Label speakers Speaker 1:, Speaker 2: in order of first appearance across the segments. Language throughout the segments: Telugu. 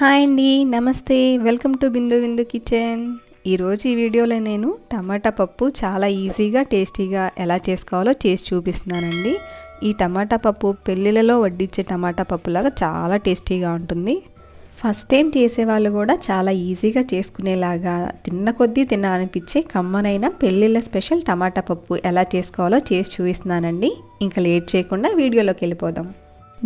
Speaker 1: హాయ్ అండి, నమస్తే. వెల్కమ్ టు బిందు విందు కిచెన్. ఈరోజు ఈ వీడియోలో నేను టమాటా పప్పు చాలా ఈజీగా టేస్టీగా ఎలా చేసుకోవాలో చేసి చూపిస్తున్నానండి. ఈ టమాటా పప్పు పెళ్ళిళ్ళలో వడ్డించే టమాటా పప్పులాగా చాలా టేస్టీగా ఉంటుంది. ఫస్ట్ టైం చేసేవాళ్ళు కూడా చాలా ఈజీగా చేసుకునేలాగా తిన్న కొద్దీ తినాలనిపించే కమ్మనైన పెళ్ళిళ్ళ స్పెషల్ టమాటా పప్పు ఎలా చేసుకోవాలో చేసి చూపిస్తున్నానండి. ఇంకా లేట్ చేయకుండా వీడియోలోకి వెళ్ళిపోదాం.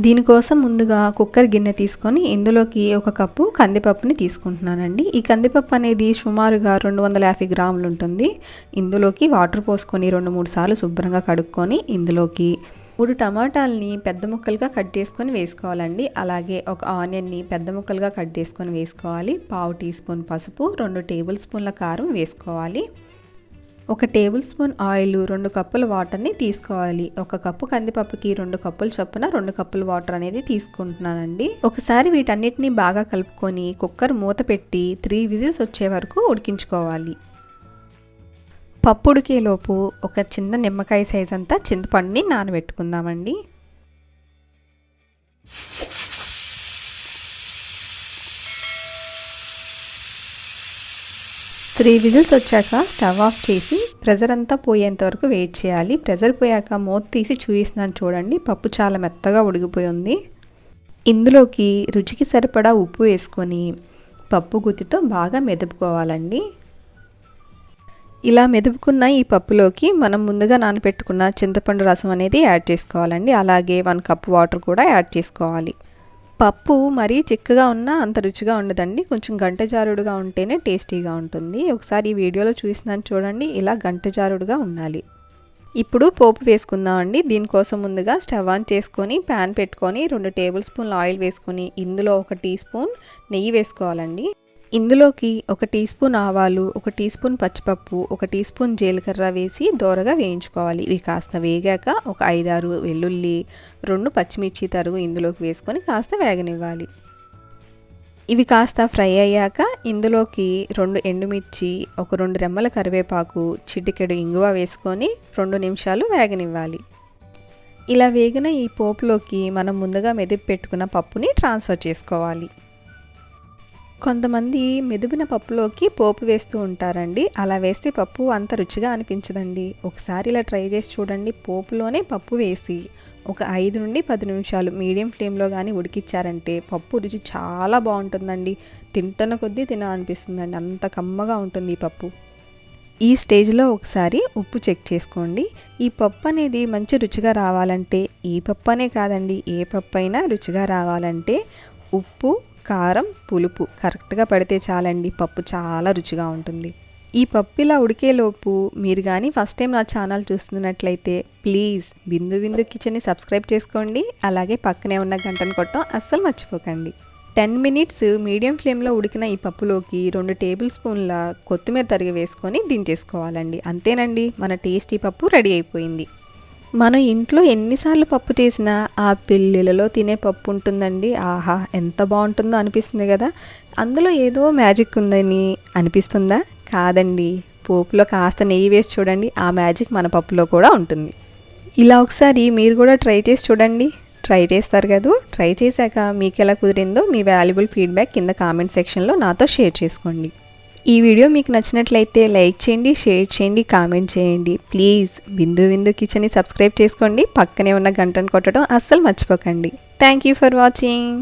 Speaker 1: దీనికోసం ముందుగా కుక్కర్ గిన్నె తీసుకొని ఇందులోకి 1 కప్పు కందిపప్పుని తీసుకుంటున్నానండి. ఈ కందిపప్పు అనేది సుమారుగా 250 గ్రాములు ఉంటుంది. ఇందులోకి వాటర్ పోసుకొని 2-3 సార్లు శుభ్రంగా కడుక్కొని ఇందులోకి 3 టమాటాలని పెద్ద ముక్కలుగా కట్ చేసుకొని వేసుకోవాలండి. అలాగే 1 ఆనియన్ని పెద్ద ముక్కలుగా కట్ చేసుకొని వేసుకోవాలి. 1/2 టీ స్పూన్ పసుపు, 2 టేబుల్ స్పూన్ల కారం వేసుకోవాలి. 1 టేబుల్ స్పూన్ ఆయిల్, 2 కప్పుల వాటర్ని తీసుకోవాలి. 1 కప్పు కందిపప్పుకి 2 కప్పుల చొప్పున 2 కప్పుల వాటర్ అనేది తీసుకుంటున్నానండి. ఒకసారి వీటన్నిటిని బాగా కలుపుకొని కుక్కర్ మూత పెట్టి 3 విజిల్స్ వచ్చే వరకు ఉడికించుకోవాలి. పప్పు ఉడికేలోపు ఒక చిన్న నిమ్మకాయ సైజ్ అంతా చింతపండుని నానబెట్టుకుందామండి. 3 విజిల్స్ వచ్చాక స్టవ్ ఆఫ్ చేసి ప్రెజర్ అంతా పోయేంత వరకు వెయిట్ చేయాలి. ప్రెజర్ పోయాక మూత తీసి చూపిస్తున్నాను చూడండి. పప్పు చాలా మెత్తగా ఉడికిపోయి ఉంది. ఇందులోకి రుచికి సరిపడా ఉప్పు వేసుకొని పప్పు గుత్తితో బాగా మెదుపుకోవాలండి. ఇలా మెదుపుకున్న ఈ పప్పులోకి మనం ముందుగా నానబెట్టుకున్న చింతపండు రసం అనేది యాడ్ చేసుకోవాలండి. అలాగే 1 కప్ వాటర్ కూడా యాడ్ చేసుకోవాలి. పప్పు మరీ చిక్కగా ఉన్నా అంత రుచిగా ఉండదండి. కొంచెం గంటజారుడుగా ఉంటేనే టేస్టీగా ఉంటుంది. ఒకసారి ఈ వీడియోలో చూసినాను చూడండి, ఇలా గంటజారుడుగా ఉండాలి. ఇప్పుడు పోపు వేసుకుందామండి. దీనికోసం ముందుగా స్టవ్ ఆన్ చేసుకొని ప్యాన్ పెట్టుకొని 2 టేబుల్ స్పూన్ల ఆయిల్ వేసుకొని ఇందులో 1 టీ స్పూన్ నెయ్యి వేసుకోవాలండి. ఇందులోకి 1 టీ స్పూన్ ఆవాలు, 1 టీ స్పూన్ పచ్చిపప్పు, 1 టీ స్పూన్ జీలకర్ర వేసి దోరగా వేయించుకోవాలి. ఇవి కాస్త వేగాక ఒక 5-6 వెల్లుల్లి, 2 పచ్చిమిర్చి తరుగు ఇందులోకి వేసుకొని కాస్త వేగనివ్వాలి. ఇవి కాస్త ఫ్రై అయ్యాక ఇందులోకి 2 ఎండుమిర్చి, 2 రెమ్మల కరివేపాకు, చిటికెడు ఇంగువ వేసుకొని 2 నిమిషాలు వేగనివ్వాలి. ఇలా వేగిన ఈ పోపులోకి మనం ముందుగా మెదిపి పెట్టుకున్న పప్పుని ట్రాన్స్ఫర్ చేసుకోవాలి. కొంతమంది మెదిపిన పప్పులోకి పోపు వేస్తూ ఉంటారండి. అలా వేస్తే పప్పు అంత రుచిగా అనిపించదండి. ఒకసారి ఇలా ట్రై చేసి చూడండి. పోపులోనే పప్పు వేసి ఒక 5 నుండి 10 నిమిషాలు మీడియం ఫ్లేమ్లో కానీ ఉడికిచ్చారంటే పప్పు రుచి చాలా బాగుంటుందండి. తింటున్న కొద్దీ తినాలనిపిస్తుందండి. అంత కమ్మగా ఉంటుంది ఈ పప్పు. ఈ స్టేజ్లో ఒకసారి ఉప్పు చెక్ చేసుకోండి. ఈ పప్పు అనేది మంచి రుచిగా రావాలంటే, ఈ పప్పు అనే కాదండి, ఏ పప్పు అయినా రుచిగా రావాలంటే ఉప్పు, కారం, పులుపు కరెక్ట్గా పడితే చాలండి. పప్పు చాలా రుచిగా ఉంటుంది. ఈ పప్పు ఇలా ఉడికేలోపు మీరు కానీ ఫస్ట్ టైం నా ఛానల్ చూస్తున్నట్లయితే ప్లీజ్ బిందు విందు కిచెన్ని సబ్స్క్రైబ్ చేసుకోండి. అలాగే పక్కనే ఉన్న గంటను కొట్టడం అస్సలు మర్చిపోకండి. 10 మినిట్స్ మీడియం ఫ్లేమ్లో ఉడికిన ఈ పప్పులోకి 2 టేబుల్ స్పూన్ల కొత్తిమీర తరిగి వేసుకొని దించేసుకోవాలండి. అంతేనండి, మన టేస్టీ పప్పు రెడీ అయిపోయింది. మనం ఇంట్లో ఎన్నిసార్లు పప్పు చేసినా ఆ పెళ్ళిళ్ళలో తినే పప్పు ఉంటుందండి. ఆహా, ఎంత బాగుంటుందో అనిపిస్తుంది కదా. అందులో ఏదో మ్యాజిక్ ఉందని అనిపిస్తుందా? కాదండి, పోపులో కాస్త నెయ్యి వేసి చూడండి, ఆ మ్యాజిక్ మన పప్పులో కూడా ఉంటుంది. ఇలా ఒకసారి మీరు కూడా ట్రై చేసి చూడండి. ట్రై చేస్తారు కదా. ట్రై చేశాక మీకు ఎలా కుదిరిందో మీ వాల్యుబుల్ ఫీడ్బ్యాక్ కింద కామెంట్ సెక్షన్లో నాతో షేర్ చేసుకోండి. ఈ వీడియో మీకు నచ్చినట్లయితే లైక్ చేయండి, షేర్ చేయండి, కామెంట్ చేయండి. ప్లీజ్ బిందు విందు కిచెన్ని సబ్స్క్రైబ్ చేసుకోండి. పక్కనే ఉన్న గంటను కొట్టడం అస్సలు మర్చిపోకండి. Thank you for watching.